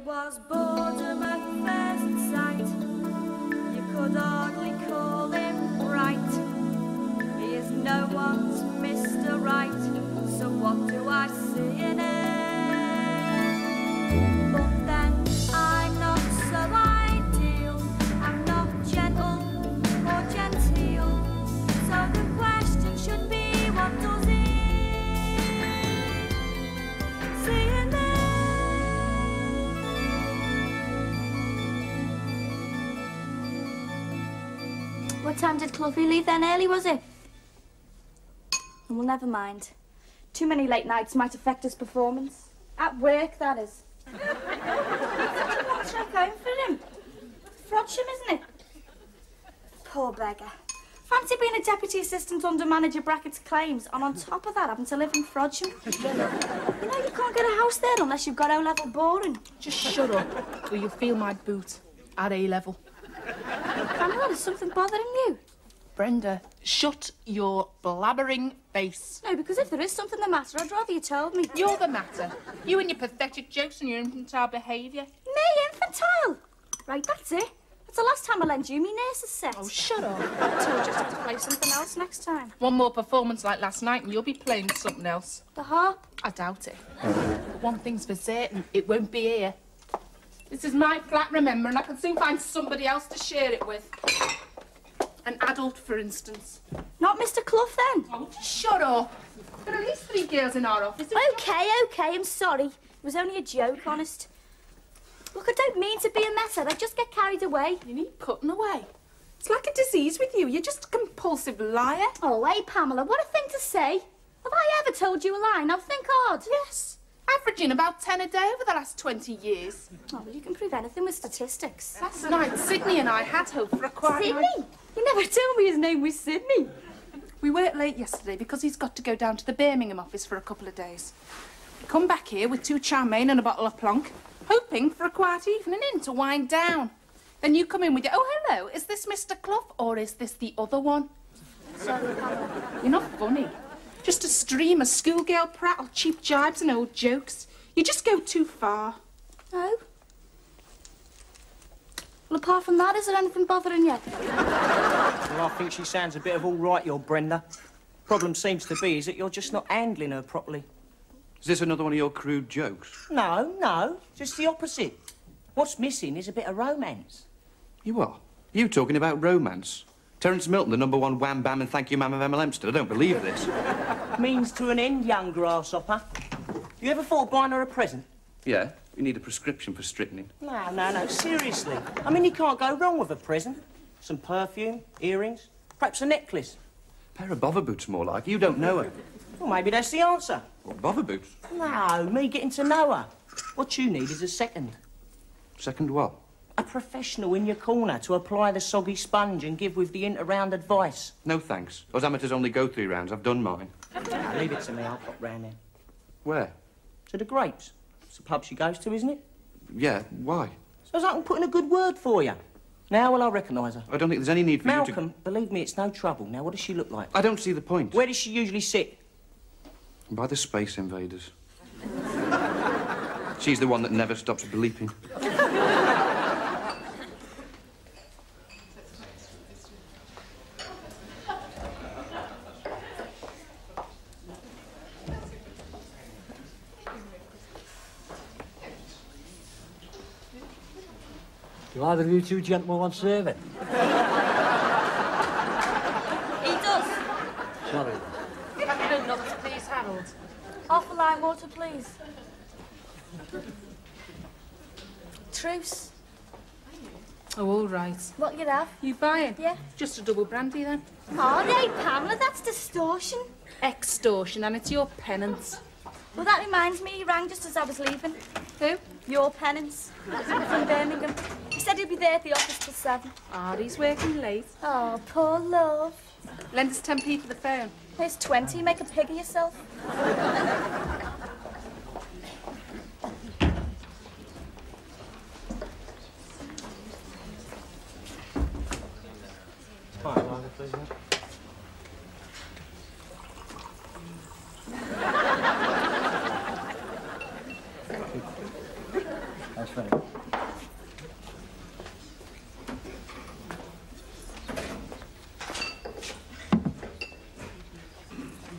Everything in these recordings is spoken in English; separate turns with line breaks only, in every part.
was boredom at first sight. You could hardly call him right. He is no one's Mr. Right. So what do I see in him? But then I'm not so ideal. I'm not gentle or genteel. So the question should be, what does he see in me?
What time did Cluffy leave then? Early, was it? Well, never mind. Too many late nights might affect his performance. At work, that is. What's like going for him? Frodsham, isn't it? Poor beggar. Fancy being a deputy assistant under manager Brackett's claims, and on top of that, having to live in Frodsham. You know, you can't get a house there unless you've got O-level boring.
Just shut up, or you'll feel my boot at A-level.
Pamela, is something bothering you?
Brenda, shut your blabbering face.
No, because if there is something the matter, I'd rather you told me.
You're the matter. You and your pathetic jokes and your infantile behaviour.
Me, infantile? Right, that's it. That's the last time I lend you me nurse's set.
Oh, shut up.
I told you just have to play something else next time.
One more performance like last night and you'll be playing something else.
The harp?
I doubt it. But one thing's for certain, it won't be here. This is my flat, remember, and I can soon find somebody else to share it with. An adult, for instance.
Not Mr. Clough, then?
Oh, shut up. There are at least 3 girls in our office.
OK, I'm sorry. It was only a joke, honest. Look, I don't mean to be a messer. I just get carried away.
You need putting away. It's like a disease with you. You're just a compulsive liar.
Oh, hey, Pamela, what a thing to say. Have I ever told you a lie? Now think hard.
Yes. Averaging about 10 a day over the last 20 years.
Oh, well, you can prove anything with statistics.
Last night, Sydney and I had hope for a quiet
Sydney?
night.
You never told me his name was Sydney.
We worked late yesterday because he's got to go down to the Birmingham office for a couple of days. We come back here with 2 chow mein and a bottle of plonk, hoping for a quiet evening in to wind down. Then you come in with your, oh, hello, is this Mr. Clough or is this the other one?
Sorry, Pamela.
You're not funny. Just a stream of schoolgirl prattle, cheap jibes and old jokes. You just go too far.
Oh? Well, apart from that, is there anything bothering you?
Well, I think she sounds a bit of all right, your Brenda. Problem seems to be is that you're just not handling her properly.
Is this another one of your crude jokes?
No, just the opposite. What's missing is a bit of romance.
You are? You talking about romance? Terence Milton, the #1 wham bam and thank you, ma'am of Emma Lemsted. I don't believe this.
Means to an end, young grasshopper. You ever thought of buying her a present?
Yeah, you need a prescription for strychnine.
No, seriously. I mean, you can't go wrong with a present. Some perfume, earrings, perhaps a necklace.
Pair of bother boots, more like. You don't know her.
Well, maybe that's the answer.
What, bother boots?
No, me getting to know her. What you need is a second.
Second what?
A professional in your corner to apply the soggy sponge and give with the inter-round advice.
No, thanks. Us amateurs only go 3 rounds. I've done mine.
Now, leave it to me. I'll pop round there.
Where?
To the Grapes. It's the pub she goes to, isn't it?
Yeah, why?
So as I can put in a good word for you. Now will I recognise her?
I don't think there's any need for you
Malcolm, believe me, it's no trouble. Now, what does she look like?
I don't see the point.
Where does she usually sit?
By the Space Invaders. She's the one that never stops bleeping.
Do either of you 2 gentlemen want serving?
He does.
Sorry.
Another, please, Harold.
Half a lime water, please. Truce.
Oh, all right.
What you have?
You buying?
Yeah.
Just a double brandy, then.
Oh, hey, Pamela, that's distortion.
Extortion, and it's your penance.
Well, that reminds me, he rang just as I was leaving.
Who?
Your penance. From Birmingham. He said he'd be there at the office till 7.
Ah, he's working late.
Oh, poor love.
Lend us 10p for the phone.
Here's 20. Make a pig of yourself.
That's fella.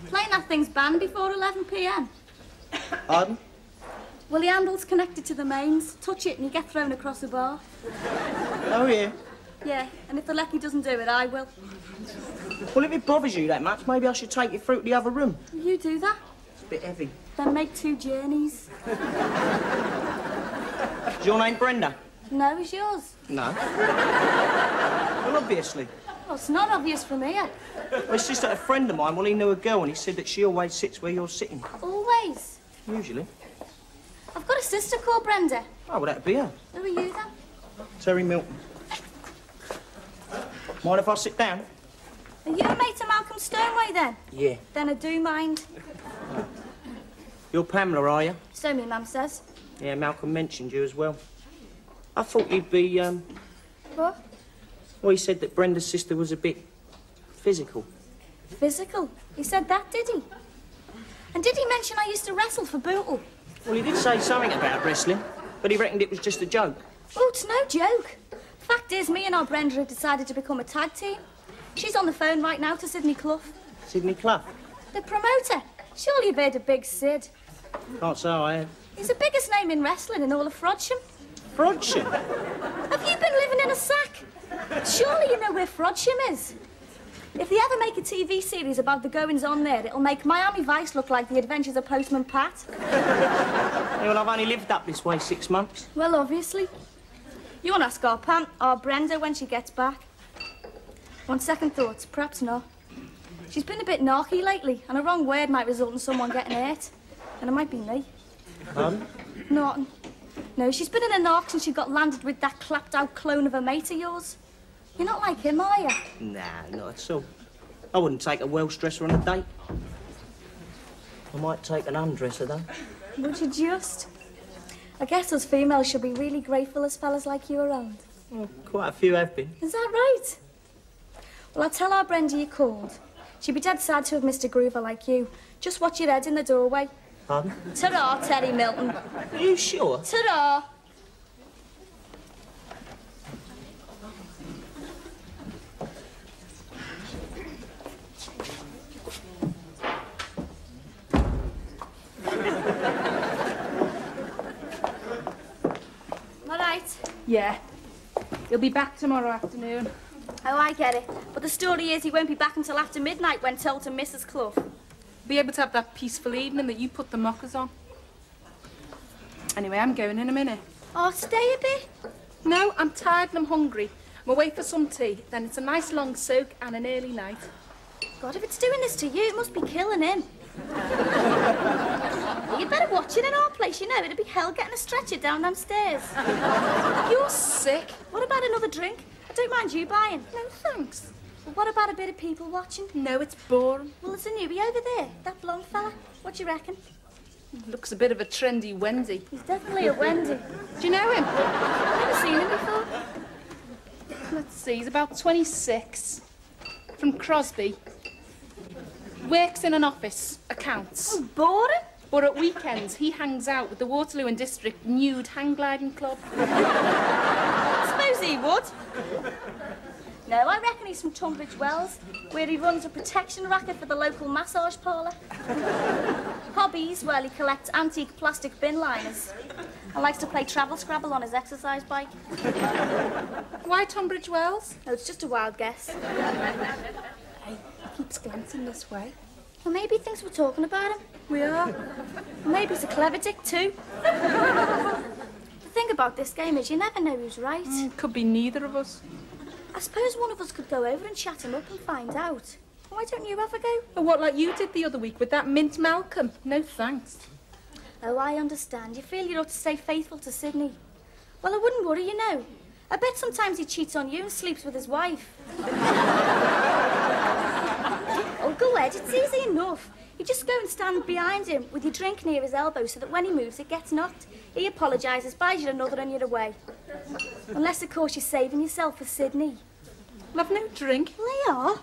Playing that thing's banned before 11 p.m.
Pardon?
Well, the handle's connected to the mains. Touch it and you get thrown across the bar.
Oh, yeah.
Yeah, and if the lecky doesn't do it, I will.
Well, if it bothers you that much, maybe I should take you through to the other room.
Will you do that?
It's a bit heavy.
Then make 2 journeys.
Is your name Brenda?
No, it's yours.
No. Well, obviously.
Well, it's not obvious from here.
Well, it's just that a friend of mine, well, he knew a girl and he said that she always sits where you're sitting.
Always.
Usually.
I've got a sister called Brenda.
Oh, well, that'd be her.
Who are you then?
Terry Milton. Mind if I sit down?
Are you a mate of Malcolm Stoneway then?
Yeah.
Then I do mind.
You're Pamela, are you?
So me mum says.
Yeah, Malcolm mentioned you as well. I thought you'd be,
What?
Well, he said that Brenda's sister was a bit physical.
Physical? He said that, did he? And did he mention I used to wrestle for Bootle?
Well, he did say something about wrestling, but he reckoned it was just a joke.
Oh, it's no joke. Fact is, me and our Brenda have decided to become a tag team. She's on the phone right now to Sidney Clough.
Sidney Clough?
The promoter. Surely you've heard of Big Sid.
Can't say I have.
He's the biggest name in wrestling in all of Frodsham.
Frodsham?
Have you been living in a sack? Surely you know where Frodsham is. If they ever make a TV series about the goings-on there, it'll make Miami Vice look like the adventures of Postman Pat.
Yeah, well, I've only lived up this way 6 months.
Well, obviously. You want to ask our Brenda when she gets back. On second thoughts, perhaps not. She's been a bit narky lately, and a wrong word might result in someone getting hurt. And it might be me.
Pardon?
Norton. No, she's been in a narc since she got landed with that clapped-out clone of a mate of yours. You're not like him, are you?
Nah, not at all. I wouldn't take a Welsh dresser on a date. I might take an undresser, though.
Would you just? I guess us females should be really grateful there's fellas like you around.
Well, quite a few have been.
Is that right? Well, I'll tell our Brenda you called. She'd be dead sad to have missed a groover like you. Just watch your head in the doorway.
Pardon?
Ta-ra, Terry Milton.
Are you sure?
Ta-ra. All right.
Yeah. He'll be back tomorrow afternoon.
Oh, I get it. But the story is he won't be back until after midnight when told to Mrs. Clough.
Be able to have that peaceful evening that you put the mockers on. Anyway, I'm going in a minute.
Oh, stay a bit.
No, I'm tired and I'm hungry. I'm away for some tea. Then it's a nice long soak and an early night.
God, if it's doing this to you, it must be killing him. You'd better watch it in our place, you know. It'd be hell getting a stretcher down them stairs.
You're sick.
What about another drink? I don't mind you buying.
No, thanks.
But what about a bit of people watching?
No, it's boring.
Well, there's a newbie over there, that blonde fella. What do you reckon?
Looks a bit of a trendy Wendy.
He's definitely a Wendy.
Do you know him?
I've never seen him before.
Let's see, he's about 26. From Crosby. Works in an office, accounts.
Oh, boring.
But at weekends, he hangs out with the Waterloo and District Nude Hang Gliding Club.
I suppose he would. No, I reckon he's from Tunbridge Wells, where he runs a protection racket for the local massage parlour. Hobbies, well, he collects antique plastic bin liners and likes to play travel Scrabble on his exercise bike.
Why Tunbridge Wells?
No, it's just a wild guess.
He keeps glancing this way.
Well, maybe he thinks we're talking about him.
We are.
Well, maybe he's a clever dick, too. The thing about this game is you never know who's right.
Could be neither of us.
I suppose one of us could go over and chat him up and find out. Why don't you have a go?
Or what, like you did the other week with that mint Malcolm? No thanks.
Oh, I understand. You feel you ought to stay faithful to Sidney. Well, I wouldn't worry, you know. I bet sometimes he cheats on you and sleeps with his wife. Oh, go ahead. It's easy enough. You just go and stand behind him with your drink near his elbow so that when he moves, it gets knocked. He apologises, buys you another and you're away. Unless, of course, you're saving yourself for Sidney.
I've no drink.
Well, they are.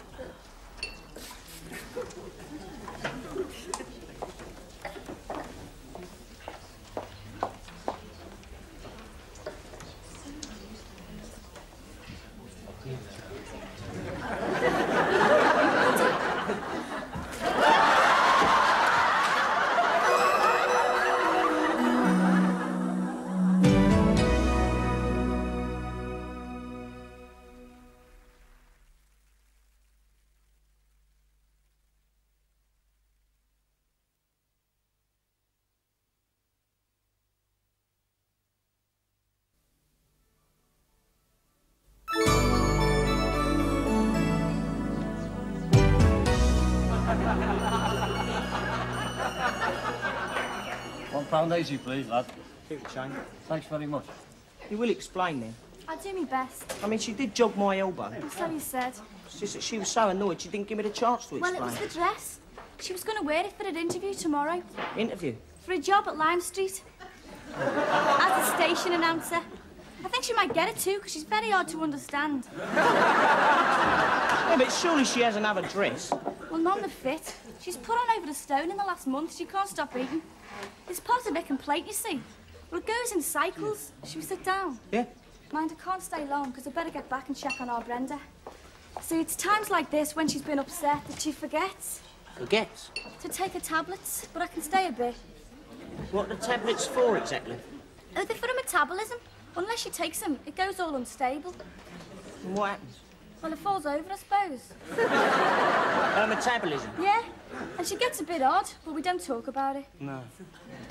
£12.80, please, lad.
Keep the change.
Thanks very much.
You will explain then.
I'll do my best.
I mean, she did jog my elbow.
So you said.
It's just that she was so annoyed she didn't give me the chance to
Well,
explain.
it was the dress. She was going to wear it for an interview tomorrow.
Interview?
For a job at Lime Street. As a station announcer. I think she might get it too, because she's very hard to understand.
Yeah, but surely she has another dress.
Well, none that fit. She's put on over the stone in the last month. She can't stop eating. It's part of her complaint, you see. Well, it goes in cycles. Should we sit down?
Yeah?
Mind, I can't stay long, because I better get back and check on our Brenda. See, it's times like this, when she's been upset, that she forgets
Forgets?
to take her tablets, but I can stay a bit.
What are the tablets for, exactly?
Oh, they're for her metabolism. Unless she takes them, it goes all unstable.
And what happens?
Well, it falls over, I suppose.
Her metabolism?
Yeah, and she gets a bit odd, but we don't talk about it.
No.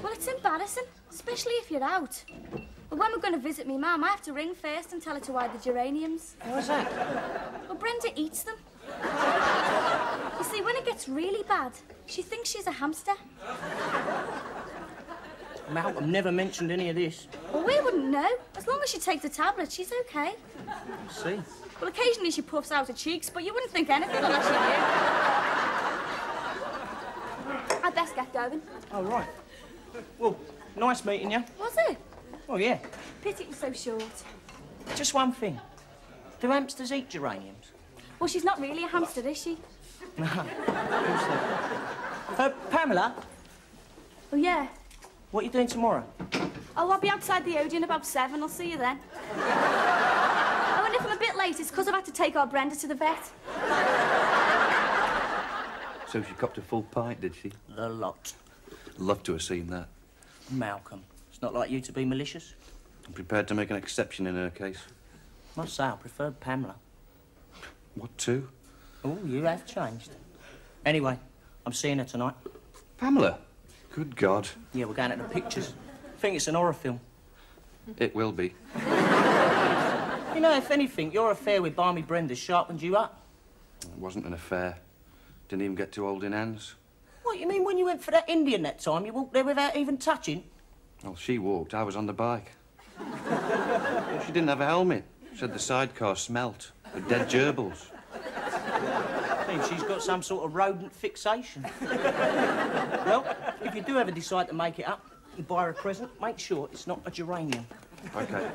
Well, it's embarrassing, especially if you're out. But when we're going to visit me mum, I have to ring first and tell her to hide the geraniums.
Why's that?
Well, Brenda eats them. You see, when it gets really bad, she thinks she's a hamster.
Malcolm never mentioned any of this.
Well, we wouldn't know. As long as she takes the tablet, she's okay.
See?
Well, occasionally she puffs out her cheeks, but you wouldn't think anything unless you knew. I'd best get going.
Oh, right. Well, nice meeting you.
Was it?
Oh, yeah.
Pity it was so short.
Just one thing. Do hamsters eat geraniums?
Well, she's not really a hamster, is she?
No. Pamela,
Oh, yeah.
what are you doing tomorrow?
Oh, I'll be outside the Odeon about 7. I'll see you then. Oh, and if I'm a bit late, it's because I've had to take our Brenda to the vet.
So she copped a full pint, did she?
The lot.
Love to have seen that.
Malcolm, it's not like you to be malicious.
I'm prepared to make an exception in her case.
Must say I preferred Pamela.
What, too?
Oh, you have changed. Anyway, I'm seeing her tonight.
Pamela? Good God.
Yeah, we're going to the pictures. I think it's an horror film.
It will be.
You know, if anything, your affair with Barmy Brenda sharpened you up.
It wasn't an affair. Didn't even get too old in hands.
What, you mean when you went for that Indian that time, you walked there without even touching?
Well, she walked, I was on the bike. Well, she didn't have a helmet. Said the sidecar smelt of dead gerbils.
Seems she's got some sort of rodent fixation. Well, if you do ever decide to make it up and buy her a present, make sure it's not a geranium.
OK.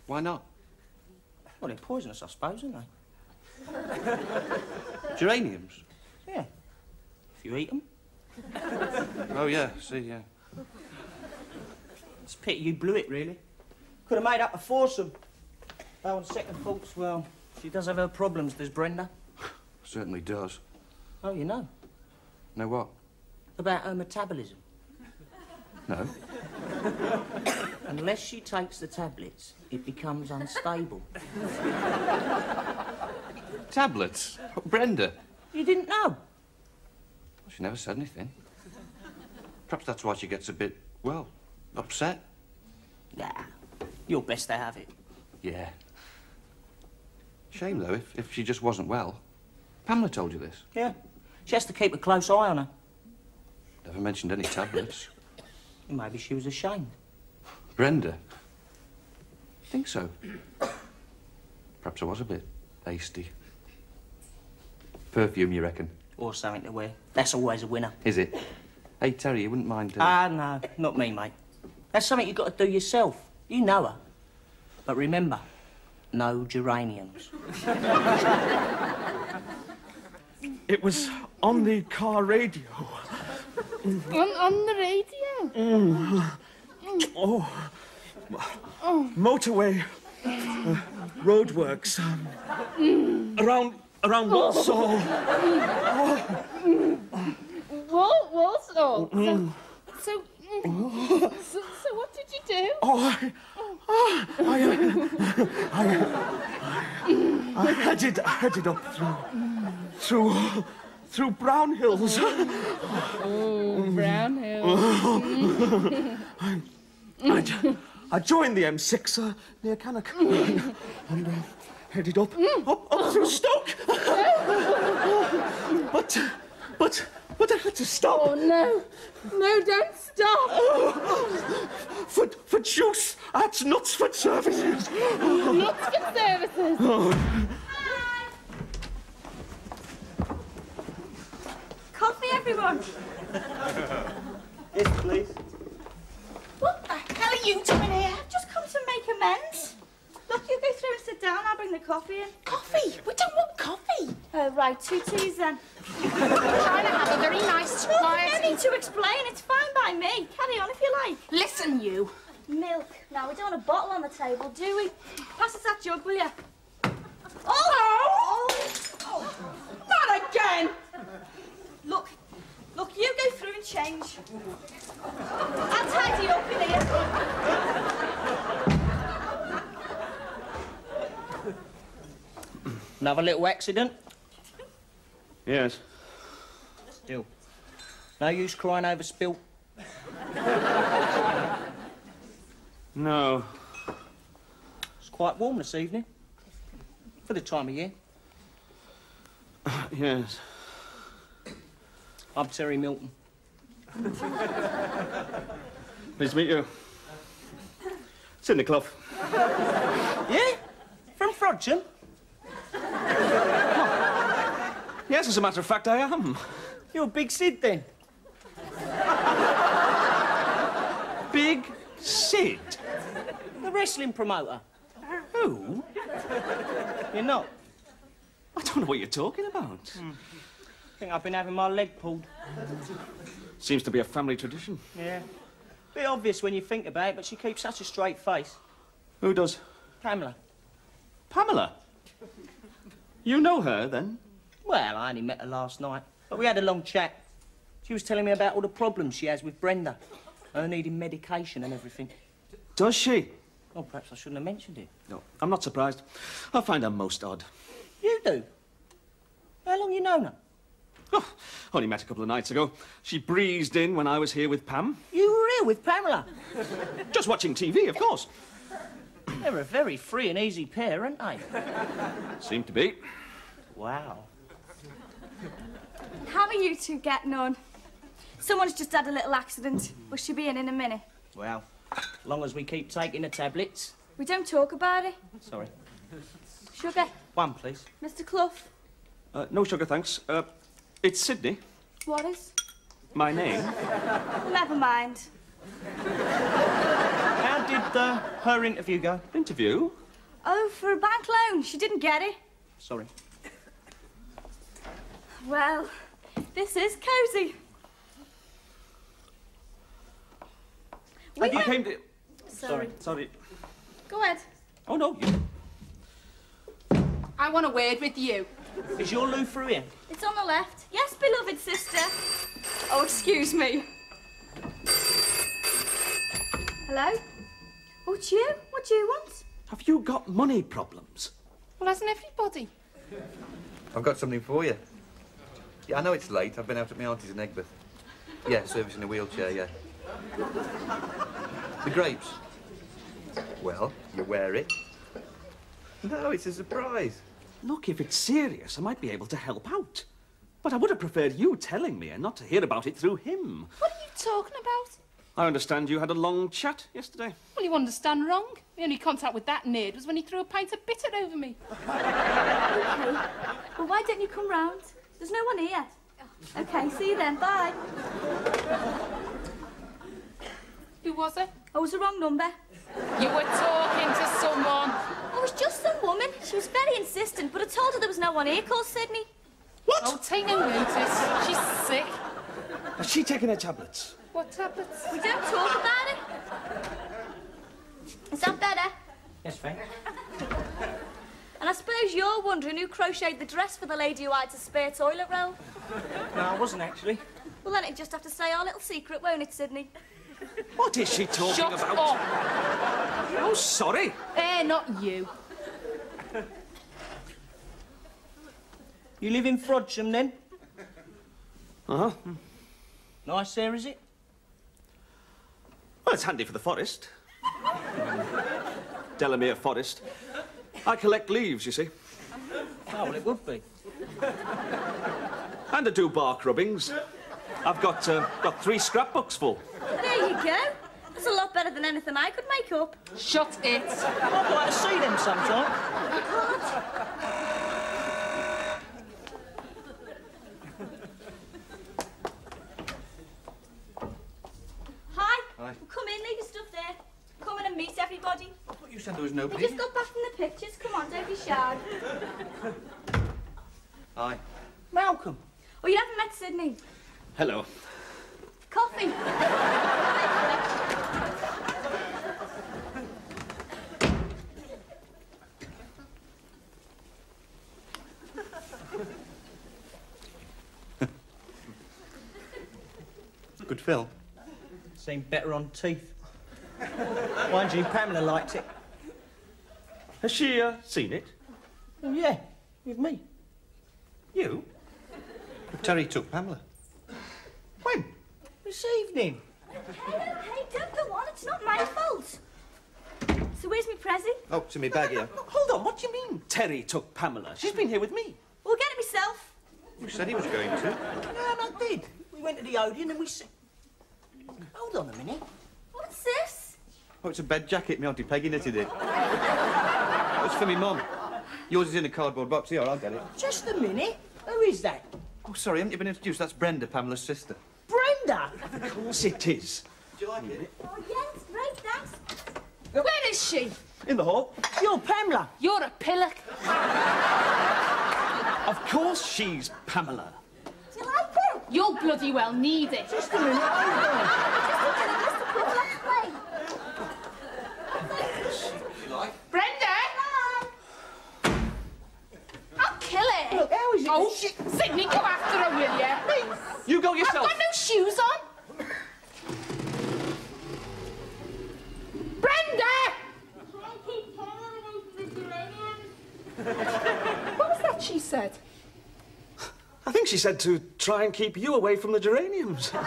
Why not?
Well, they're poisonous, I suppose, aren't they?
Geraniums?
Yeah. If you eat them.
Oh, yeah, see, yeah.
It's a pity you blew it, really. Could have made up a foursome. Though on second thoughts, well, she does have her problems, does Brenda?
Certainly does.
Oh, you know.
Know what?
About her metabolism.
No.
Unless she takes the tablets, it becomes unstable.
Tablets? Brenda?
You didn't know?
Well, she never said anything. Perhaps that's why she gets a bit, well, upset.
Nah. You're best to have it.
Yeah. Shame, though, if she just wasn't well. Pamela told you this?
Yeah. She has to keep a close eye on her.
Never mentioned any tablets.
Maybe she was ashamed.
Brenda? Think so? Perhaps I was a bit hasty. Perfume, you reckon?
Or something to wear. That's always a winner.
Is it? Hey, Terry, you wouldn't mind...
No, not me, mate. That's something you've got to do yourself. You know her. But remember, no geraniums.
It was on the car radio.
On the radio?
Motorway. Roadworks. Around Walsall.
Walsall? So what did you do?
I headed up through Brown Hills.
Oh, Brown Hills.
I joined the M6 near Cannock and headed up through Stoke. But I had to stop.
Oh, no. No, don't stop.
For juice at Knutsford Services.
Knutsford Services.
Coffee, everyone.
Yes, please.
What the hell are you doing here? I've just come to make amends. Look, you go through and sit down. I'll bring the coffee in.
Coffee? We don't want coffee.
Oh, right. 2 teas, then.
We're trying to have a very nice,
Well,
quiet...
no need to explain. It's fine by me. Carry on if you like.
Listen, you.
Milk. Now, we don't want a bottle on the table, do we? Pass us that jug, will you?
Not again.
Look, you go through and change. I'll tidy up in here.
Another little accident?
Yes.
Still. No use crying over spilt.
No.
It's quite warm this evening. For the time of year.
Yes.
I'm Terry Milton.
Pleased to meet you. Sidney Clough.
Yeah? From Frodsham?
Yes, as a matter of fact, I am.
You're Big Sid, then?
Big Sid?
The wrestling promoter.
Who?
You're not?
I don't know what you're talking about.
I think I've been having my leg pulled.
Seems to be a family tradition.
Yeah. Bit obvious when you think about it, but she keeps such a straight face.
Who does?
Pamela.
Pamela? You know her, then?
Well, I only met her last night, but we had a long chat. She was telling me about all the problems she has with Brenda, and her needing medication and everything.
Does she?
Well, perhaps I shouldn't have mentioned it.
No, I'm not surprised. I find her most odd.
You do? How long you known her?
Oh, only met a couple of nights ago. She breezed in when I was here with Pam.
You were here with Pamela?
Just watching TV, of course.
They're a very free and easy pair, aren't they?
Seem to be.
Wow.
How are you two getting on? Someone's just had a little accident. Will she be in a minute?
Well, as long as we keep taking the tablets.
We don't talk about it.
Sorry.
Sugar.
One, please.
Mr. Clough.
No sugar, thanks. It's Sydney.
What is?
My name.
Never mind.
How did her interview go?
Interview?
Oh, for a bank loan. She didn't get it.
Sorry.
Well, this is cosy.
You came to...
Sorry.
Sorry.
Go ahead.
Oh, no, you...
I want a word with you.
Is your loo through here?
It's on the left. Yes, beloved sister. Oh, excuse me. Hello? Oh, it's you? What do you want?
Have you got money problems?
Well, hasn't everybody?
I've got something for you. Yeah, I know it's late. I've been out at my auntie's in Egbert. Yeah, servicing a wheelchair, yeah. The grapes. Well, you wear it. No, it's a surprise.
Look, if it's serious, I might be able to help out. But I would have preferred you telling me and not to hear about it through him.
What are you talking about?
I understand you had a long chat yesterday.
Well, you understand wrong. The only contact with that nerd was when he threw a pint of bitter over me.
Okay. Well, why don't you come round? There's no one here. Okay, see you then. Bye.
Who was it?
Oh, it was the wrong number.
You were talking to someone.
Oh, it was just some woman. She was very insistent, but I told her there was no one here called Sydney.
What?
Oh, take no notice. She's sick.
Has she taken her tablets?
What tablets?
We don't talk about it. Is that better?
Yes, thanks.
And I suppose you're wondering who crocheted the dress for the lady who hides a spare toilet roll.
No, I wasn't actually.
Well, then it'd just have to stay our little secret, won't it, Sydney?
What is she talking
Shut
about?
up.
Oh, sorry.
Not you.
You live in Frodsham, then?
Uh-huh.
Nice there, is it?
Well, it's handy for the forest. Delamere Forest. I collect leaves, you see.
Oh, well, it would be.
And I do bark rubbings. I've got 3 scrapbooks full.
There you go. That's a lot better than anything I could make up.
Shut it.
I'd like to see them sometime.
Hi.
Hi.
Come in, leave your stuff there. Come in and meet everybody.
I thought you said there was
We
nobody.
just got back from the pictures. Come on, don't be shy.
Hi.
Malcolm.
Oh, you haven't met Sydney.
Hello.
Coffee.
Good film.
Seemed better on teeth. Mind you, Pamela liked it.
Has she seen it?
Oh, yeah, with me.
You?
Terry took Pamela.
When?
This evening.
Hey, don't go on. It's not my fault. So where's my present?
Oh, it's in my bag here.
Hold on, what do you mean Terry took Pamela? She's been here with me.
We'll get it myself.
You said he was going to.
Yeah, and I did. We went to the Odeon and we said... Hold on a minute.
What's this?
Oh, it's a bed jacket my Auntie Peggy knitted it. It's for me mum. Yours is in a cardboard box. Here, I'll get it.
Just a minute. Who is that?
Oh, sorry, haven't you been introduced? That's Brenda, Pamela's sister.
Brenda.
Of course it is.
Do you like it?
Oh, yes, great, thanks.
Where is she?
In the hall.
You're Pamela.
You're a pillock.
Of course she's Pamela.
Do you like it?
You'll bloody well need it.
Just a minute. Hold on.
Mr. Quick, let's play.
You like?
Brenda! I'll kill it.
Look, how is it?
Oh, Sydney, go after her, will you?
You go
I've
yourself.
got no shoes on. Brenda! What was that she said?
I think she said to try and keep you away from the geraniums.
Have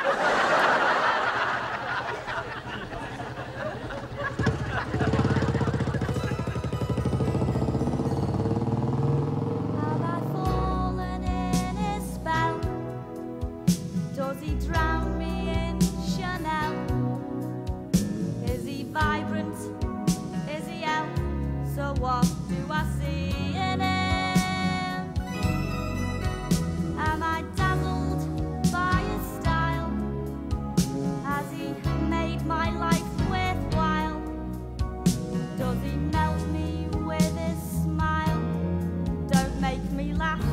I fallen in his spell? Does he drown me in Chanel? Is he vibrant? Is he out? So what do I see in him? Am I dazzled by his style? Has he made my life worthwhile? Does he melt me with his smile? Don't make me laugh